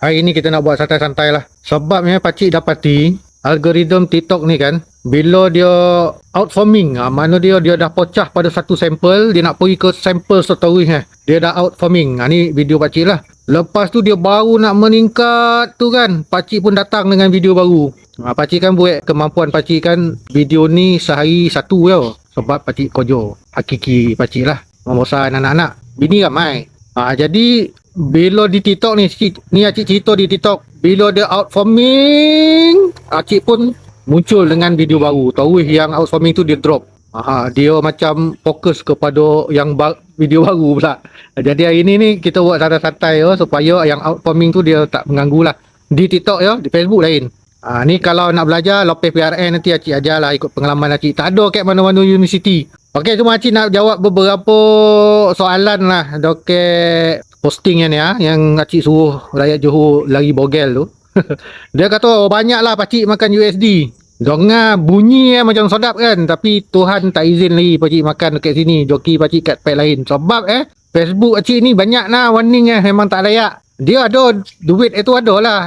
Hari ni kita nak buat santai-santai lah. Sebabnya pakcik dapati algoritma TikTok ni kan, bila dia outforming, mana dia dah pecah pada satu sampel, dia nak pergi ke sampel seterusnya. Dia dah outforming. Ni video pakcik lah. Lepas tu dia baru nak meningkat tu kan, pakcik pun datang dengan video baru. Pakcik kan buat kemampuan pakcik kan, video ni sehari satu tau. Sebab pakcik kojo hakiki pakcik lah, membosan anak-anak. Bini ramai. Jadi bila di TikTok ni acik cerita di TikTok, bila dia outforming, acik pun muncul dengan video baru. Terus yang outforming tu dia drop. Dia macam fokus kepada yang video baru pula. Jadi hari ni kita buat santai-santai supaya yang outforming tu dia tak mengganggu lah. Di TikTok di Facebook lain. Ni kalau nak belajar lepas PRN nanti acik ajar lah ikut pengalaman acik. Tak ada kat mana-mana universiti. Okey, cuma acik nak jawab beberapa soalan lah dekat postingnya ni yang acik suruh rakyat Johor lari bogel tu. Dia kata banyaklah pakcik makan USD. Dengar bunyi macam sedap kan, tapi Tuhan tak izin lagi pakcik makan dekat sini. Joki pakcik kat pet lain. Sebab Facebook acik ni banyak lah warning memang tak layak. Dia ada duit itu ada lah,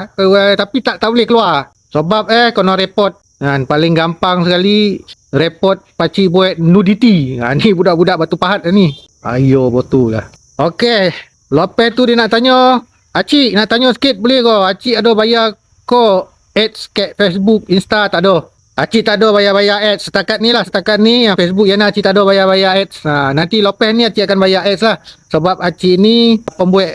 tapi tak boleh keluar. Sebab kena report. Paling gampang sekali report pakcik buat nudity. Ni budak-budak Batu Pahat ni. Ayo betul lah. Okey, lepas tu dia nak tanya, acik nak tanya sikit boleh ke? Acik ada bayar ko ads kat Facebook, Insta tak ada? Acik tak ada bayar-bayar ads setakat ni Facebook yang acik tak ada bayar-bayar ads. Nanti lepas ni acik akan bayar ads lah. Sebab acik ni pembuat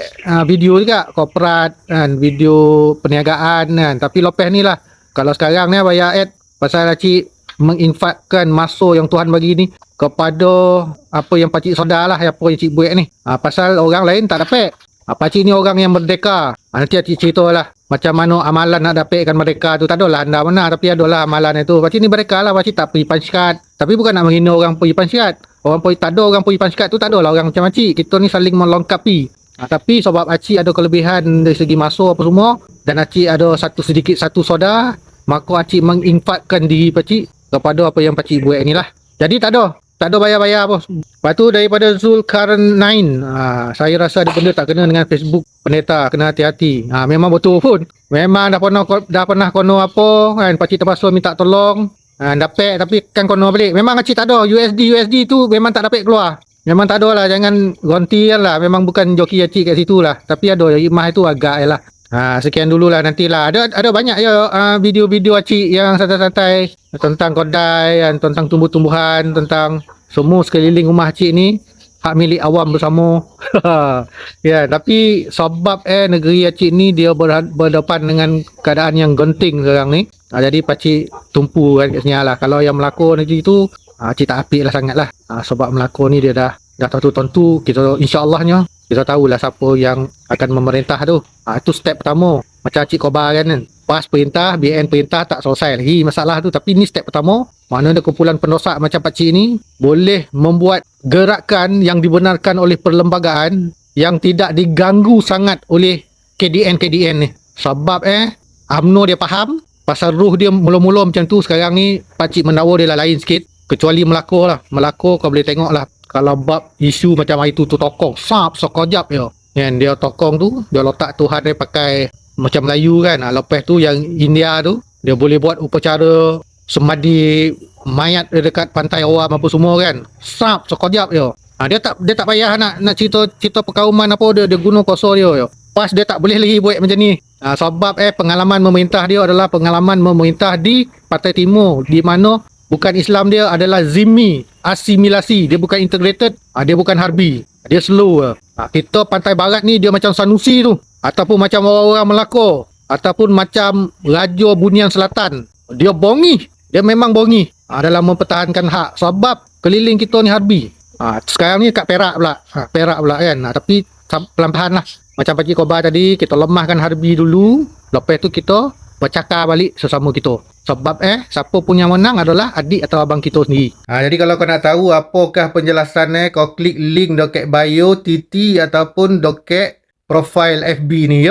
video juga, korporat kan, video perniagaan kan. Tapi lepas ni lah, kalau sekarang ni bayar ads pasal acik menginfakkan masa yang Tuhan bagi ni kepada apa yang pakcik sedar lah, apa yang cik buat ni. Pasal orang lain tak dapat. Pakcik ni orang yang merdeka. Nanti acik cerita lah macam mana amalan nak dapatkan merdeka tu. Tak adalah anda mana, tapi adalah amalan itu. Pakcik ni merdeka lah, pakcik tak pergi pansyikat. Tapi bukan nak menghina orang pergi pansyikat. Tak ada orang pergi pansyikat tu, tak adalah orang macam acik. Kita ni saling melengkapi. Tapi sebab acik ada kelebihan dari segi masa apa semua, dan acik ada satu soda, maka acik menginfakkan diri pakcik kepada apa yang pakcik buat ni lah. Jadi tak ada bayar-bayar apa. Lepas tu daripada Zulkarnain, saya rasa ada benda tak kena dengan Facebook pendeta, kena hati-hati. Memang betul pun. Memang dah pernah kono apa kan, pakcik terpaksa minta tolong, dapat tapi kan kono balik. Memang acik tak ada USD tu memang tak dapat keluar. Memang tak ada lah, jangan gonti lah. Memang bukan joki acik kat situ lah. Tapi ada hikmah itu agak lah. Sekian dululah, nantilah ada banyak video-video acik yang santai-santai tentang kedai, tentang tumbuh-tumbuhan, tentang semua sekeliling rumah acik ni hak milik awam bersama. Tapi sebab negeri acik ni dia berdepan dengan keadaan yang genting sekarang ni. Jadi pakcik tumpu kan kat sini lah. Kalau yang melakon nanti tu acik tak apik lah sangat lah. Sebab melakon ni dia dah tentu kita insya-Allahnya kita tahulah siapa yang akan memerintah tu. Itu step pertama. Macam Cik Kobar kan. Pas perintah, BN perintah tak selesai lagi masalah tu. Tapi ni step pertama. Mana ada kumpulan pendosak macam pakcik ni boleh membuat gerakan yang dibenarkan oleh perlembagaan yang tidak diganggu sangat oleh KDN ni. Sebab UMNO dia faham. Pasal ruh dia mula-mula macam tu. Sekarang ni pakcik mendakwa dia lah lain sikit. Kecuali Melaka lah. Melaka kau boleh tengok lah. Kalau bab isu macam itu tu tokong sekejap yang dia tokong tu, dia letak Tuhan dia pakai macam Melayu kan. Lepas tu yang India tu dia boleh buat upacara semadi mayat dekat pantai awam apa semua kan. Sekejap dia tak payah nak cerita perkauman apa, dia guna kuasa dia pas dia tak boleh lagi buat macam ni. Sebab pengalaman memerintah dia adalah pengalaman memerintah di Pantai Timur, di mana bukan Islam dia adalah zimmi, asimilasi. Dia bukan integrated, dia bukan harbi. Dia slow. Kita pantai barat ni dia macam Sanusi tu, ataupun macam orang-orang Melaka, ataupun macam Raja Bunian Selatan. Dia bongi. Dia memang bongi dalam mempertahankan hak. Sebab keliling kita ni harbi. Sekarang ni kat Perak pula kan. Tapi pelan-pelan lah. Macam Pakcik Kobar tadi, kita lemahkan harbi dulu. Lepas tu kita bercakap balik sesama kita. Sebab siapa pun yang menang adalah adik atau abang kita sendiri. Jadi kalau kau nak tahu apakah penjelasan kau klik link dekat bio TT ataupun dekat profile FB ni